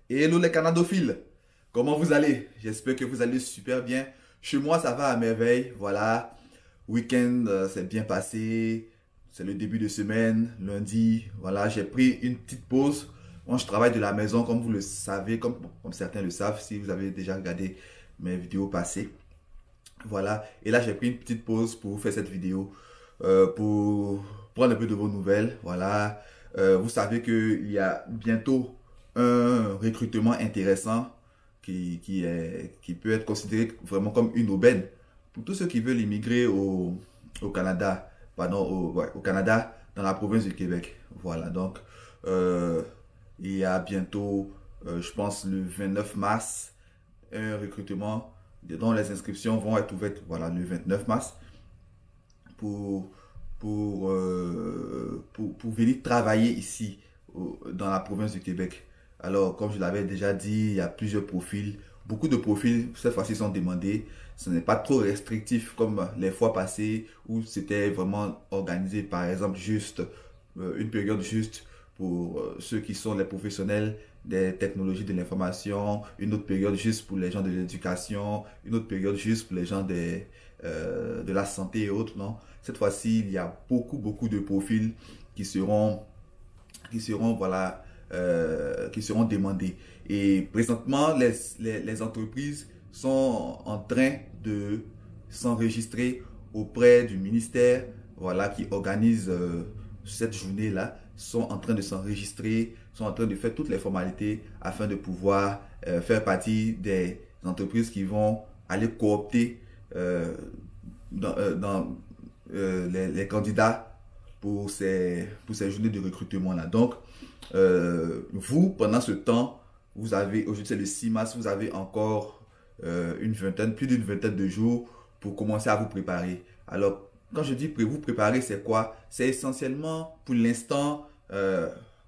Hello les Canadophiles, comment vous allez? J'espère que vous allez super bien. Chez moi, ça va à merveille. Voilà, week-end s'est bien passé. C'est le début de semaine, lundi. Voilà, j'ai pris une petite pause. Moi, je travaille de la maison, comme vous le savez, comme certains le savent, si vous avez déjà regardé mes vidéos passées. Voilà, et là, j'ai pris une petite pause pour vous faire cette vidéo, pour prendre un peu de vos nouvelles. Voilà, vous savez qu'il y a bientôt un recrutement intéressant qui peut être considéré vraiment comme une aubaine pour tous ceux qui veulent immigrer au Canada, pardon, au Canada, dans la province du Québec. Voilà, donc euh, il y a bientôt, je pense, le 29 mars, un recrutement dont les inscriptions vont être ouvertes, voilà, le 29 mars, pour, pour venir travailler ici, dans la province du Québec. Alors, comme je l'avais déjà dit, il y a plusieurs profils. Beaucoup de profils, cette fois-ci, sont demandés. Ce n'est pas trop restrictif comme les fois passées où c'était vraiment organisé, par exemple, juste une période juste pour ceux qui sont les professionnels des technologies de l'information, une autre période juste pour les gens de l'éducation, une autre période juste pour les gens de la santé et autres, non? Cette fois-ci, il y a beaucoup de profils qui seront, voilà, qui seront demandés. Et présentement, les entreprises sont en train de s'enregistrer auprès du ministère, voilà, qui organise cette journée-là, sont en train de s'enregistrer, sont en train de faire toutes les formalités afin de pouvoir faire partie des entreprises qui vont aller coopter dans les candidats pour ces journées de recrutement-là. Donc, vous, pendant ce temps, vous avez, aujourd'hui c'est le 6 mars, vous avez encore une vingtaine, plus d'une vingtaine de jours pour commencer à vous préparer. Alors, quand je dis vous préparer, c'est quoi? C'est essentiellement, pour l'instant,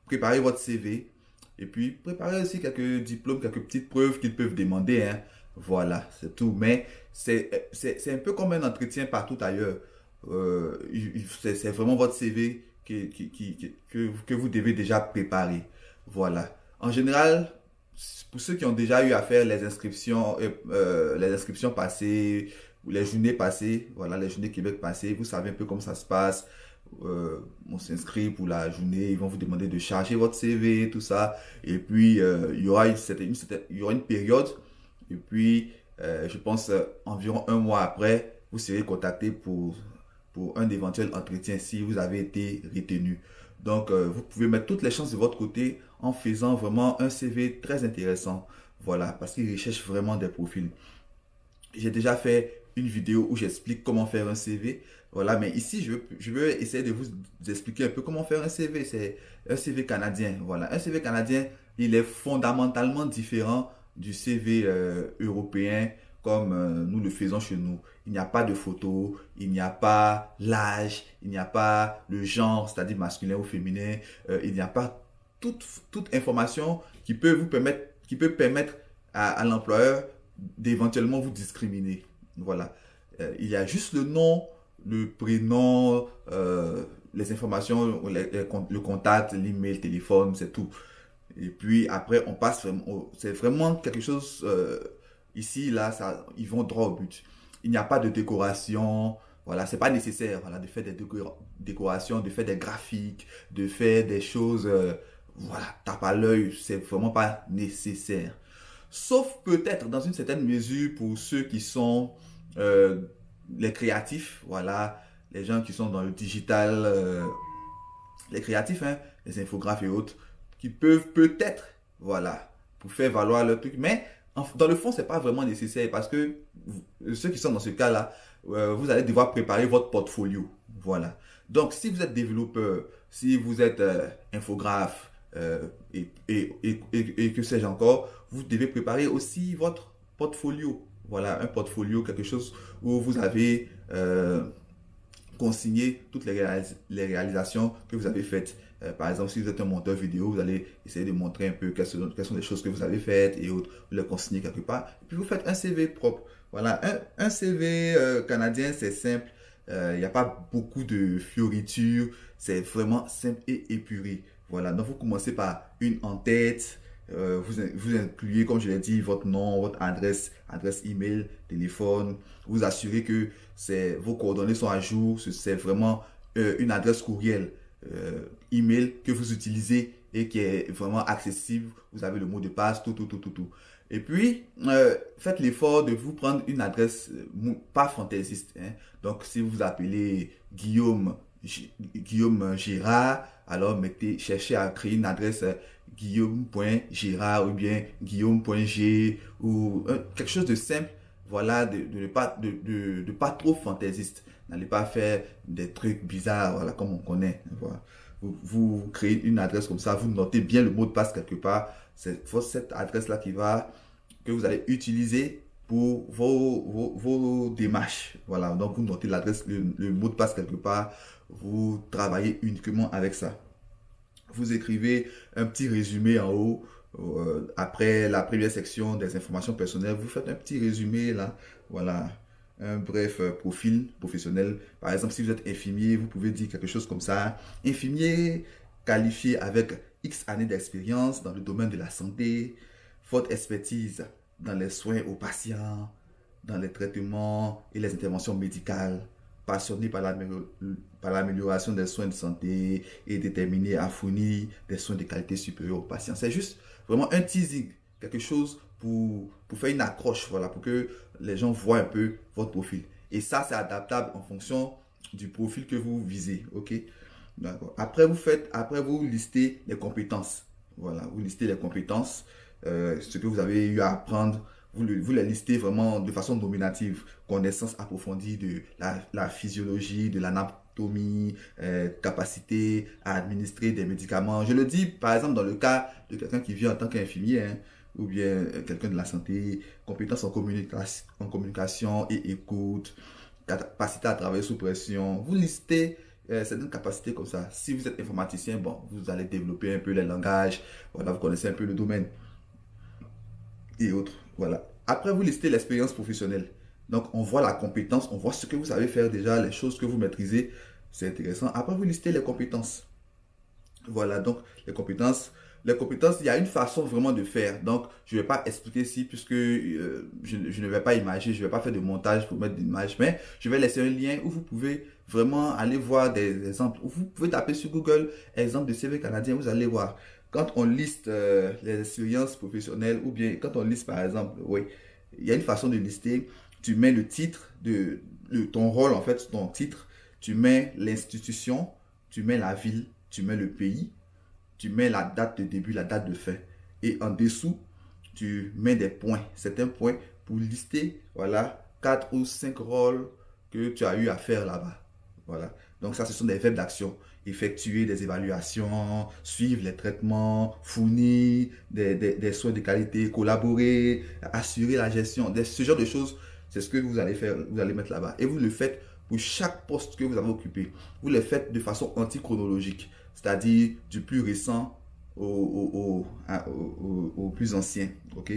préparer votre CV et puis préparer aussi quelques diplômes, quelques petites preuves qu'ils peuvent demander, hein. Voilà, c'est tout. Mais c'est un peu comme un entretien partout ailleurs. C'est vraiment votre CV que vous devez déjà préparer. Voilà. En général, pour ceux qui ont déjà eu à faire les inscriptions passées, ou les journées passées, voilà, les journées Québec passées, vous savez un peu comment ça se passe. On s'inscrit pour la journée, ils vont vous demander de charger votre CV, tout ça. Et puis, il y aura il y aura une période. Et puis, je pense, environ un mois après, vous serez contacté pour un éventuel entretien si vous avez été retenu. Donc, vous pouvez mettre toutes les chances de votre côté en faisant vraiment un CV très intéressant. Voilà, parce qu'ils recherchent vraiment des profils. J'ai déjà fait une vidéo où j'explique comment faire un CV. Voilà, mais ici, je veux essayer de vous expliquer un peu comment faire un CV. C'est un CV canadien. Voilà, un CV canadien, il est fondamentalement différent du CV européen comme nous le faisons chez nous. Il n'y a pas de photo, il n'y a pas l'âge, il n'y a pas le genre, c'est-à-dire masculin ou féminin. Il n'y a pas toute information qui peut permettre à l'employeur d'éventuellement vous discriminer. Voilà. Il y a juste le nom, le prénom, les informations, le contact, l'email, le téléphone, c'est tout. Et puis après, on passe vraiment, c'est vraiment quelque chose, ici, là, ça, ils vont droit au but. Il n'y a pas de décoration, voilà, c'est pas nécessaire, voilà, de faire des décorations, de faire des graphiques, de faire des choses, voilà, tape à l'œil, c'est vraiment pas nécessaire. Sauf peut-être dans une certaine mesure pour ceux qui sont euh, les créatifs, voilà, les gens qui sont dans le digital, les créatifs, hein, les infographes et autres, qui peuvent peut-être, voilà, pour faire valoir leur truc. Mais dans le fond, c'est pas vraiment nécessaire parce que ceux qui sont dans ce cas-là, vous allez devoir préparer votre portfolio. Voilà. Donc, si vous êtes développeur, si vous êtes infographe et que sais-je encore, vous devez préparer aussi votre portfolio. Voilà, un portfolio, quelque chose où vous avez consigner toutes les réalisations que vous avez faites. Par exemple, si vous êtes un monteur vidéo, vous allez essayer de montrer un peu quelles sont les choses que vous avez faites et autres. Vous les consignez quelque part. Et puis vous faites un CV propre. Voilà, un CV canadien, c'est simple. Il n'y a pas beaucoup de fioritures. C'est vraiment simple et épuré. Voilà, donc vous commencez par une en-tête, Vous incluez, comme je l'ai dit, votre nom, votre adresse email, téléphone. Vous assurez que vos coordonnées sont à jour. C'est vraiment une adresse courriel, email que vous utilisez et qui est vraiment accessible. Vous avez le mot de passe, tout. Et puis, faites l'effort de vous prendre une adresse pas fantaisiste, hein. Donc, si vous vous appelez Guillaume Gérard, alors cherchez à créer une adresse guillaume.gérard ou bien guillaume.g ou quelque chose de simple. Voilà, de pas trop fantaisiste. N'allez pas faire des trucs bizarres, voilà, comme on connaît. Voilà. Vous créez une adresse comme ça, vous notez bien le mot de passe quelque part. C'est cette adresse-là que vous allez utiliser pour vos démarches. Voilà, donc vous notez l'adresse, le mot de passe quelque part. Vous travaillez uniquement avec ça. Vous écrivez un petit résumé en haut. Après la première section des informations personnelles, vous faites un petit résumé là. Voilà, un bref profil professionnel. Par exemple, si vous êtes infirmier, vous pouvez dire quelque chose comme ça. Infirmier qualifié avec X années d'expérience dans le domaine de la santé, forte expertise dans les soins aux patients, dans les traitements et les interventions médicales, passionné par l'amélioration des soins de santé et déterminé à fournir des soins de qualité supérieure aux patients. C'est juste vraiment un teasing, quelque chose pour faire une accroche, voilà, pour que les gens voient un peu votre profil. Et ça, c'est adaptable en fonction du profil que vous visez, ok? D'accord. Après, vous listez les compétences. Voilà, vous listez les compétences, ce que vous avez eu à apprendre. Vous les listez vraiment de façon nominative. Connaissance approfondie de la physiologie, de l'anatomie, capacité à administrer des médicaments. Je le dis, par exemple, dans le cas de quelqu'un qui vient en tant qu'infirmier, hein, ou bien quelqu'un de la santé, compétences en communication et écoute, capacité à travailler sous pression. Vous listez certaines capacités comme ça. Si vous êtes informaticien, bon, vous allez développer un peu les langages. Voilà, vous connaissez un peu le domaine et autres. Voilà. Après, vous listez l'expérience professionnelle. Donc, on voit la compétence, on voit ce que vous savez faire déjà, les choses que vous maîtrisez. C'est intéressant. Après, vous listez les compétences. Voilà, donc les compétences, il y a une façon vraiment de faire. Donc, je ne vais pas expliquer ici puisque je ne vais pas imager, je ne vais pas faire de montage pour mettre d'image, mais je vais laisser un lien où vous pouvez vraiment aller voir des exemples. Vous pouvez taper sur Google exemple de CV canadien, vous allez voir. Quand on liste les expériences professionnelles ou bien quand on liste par exemple, oui, il y a une façon de lister. Tu mets le titre de ton rôle, en fait, ton titre. Tu mets l'institution, tu mets la ville, tu mets le pays, tu mets la date de début, la date de fin. Et en dessous, tu mets des points, certains points pour lister, voilà, 4 ou 5 rôles que tu as eu à faire là-bas. Voilà. Donc ça, ce sont des verbes d'action. Effectuer des évaluations, suivre les traitements, fournir des soins de qualité, collaborer, assurer la gestion. Ce genre de choses, c'est ce que vous allez faire, vous allez mettre là-bas. Et vous le faites pour chaque poste que vous avez occupé. Vous le faites de façon antichronologique, c'est-à-dire du plus récent au plus ancien. Ok?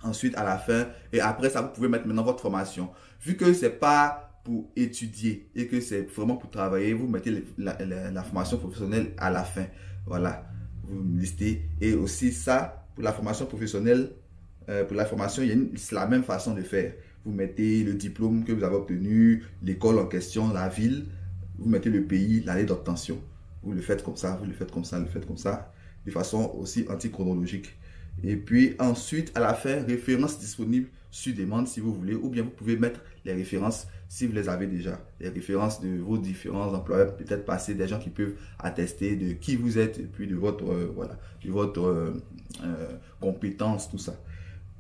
Ensuite, à la fin, et après ça, vous pouvez mettre maintenant votre formation. Vu que c'est pas pour étudier et que c'est vraiment pour travailler, vous mettez la formation professionnelle à la fin. Voilà, vous listez. Et aussi ça, pour la formation professionnelle, pour la formation, c'est la même façon de faire. Vous mettez le diplôme que vous avez obtenu, l'école en question, la ville, vous mettez le pays, l'année d'obtention. Vous le faites comme ça, vous le faites comme ça, vous le faites comme ça, de façon aussi antichronologique. Et puis ensuite, à la fin, références disponibles sur demande si vous voulez, ou bien vous pouvez mettre les références si vous les avez déjà. Les références de vos différents employeurs, peut-être passer des gens qui peuvent attester de qui vous êtes et puis de votre, voilà, de votre compétence, tout ça.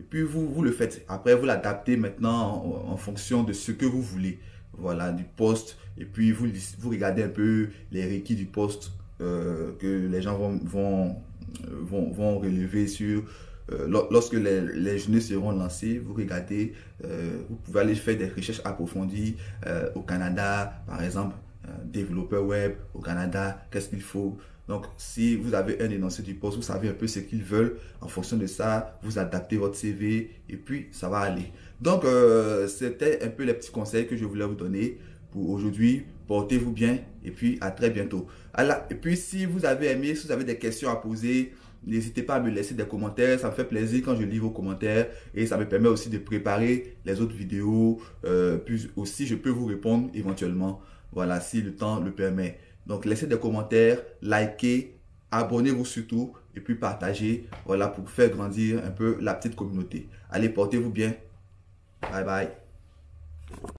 Et puis vous le faites. Après, vous l'adaptez maintenant en fonction de ce que vous voulez. Voilà, du poste. Et puis vous regardez un peu les requis du poste que les gens vont relever sur lorsque les journées seront lancées. Vous regardez, vous pouvez aller faire des recherches approfondies au Canada, par exemple, développeur web au Canada, qu'est-ce qu'il faut. Donc, si vous avez un énoncé du poste, vous savez un peu ce qu'ils veulent. En fonction de ça, vous adaptez votre CV et puis ça va aller. Donc, c'était un peu les petits conseils que je voulais vous donner pour aujourd'hui. Portez-vous bien et puis à très bientôt. Et puis, si vous avez aimé, si vous avez des questions à poser, n'hésitez pas à me laisser des commentaires. Ça me fait plaisir quand je lis vos commentaires et ça me permet aussi de préparer les autres vidéos. Puis aussi, je peux vous répondre éventuellement, voilà, si le temps le permet. Donc, laissez des commentaires, likez, abonnez-vous surtout et puis partagez, voilà, pour faire grandir un peu la petite communauté. Allez, portez-vous bien. Bye bye.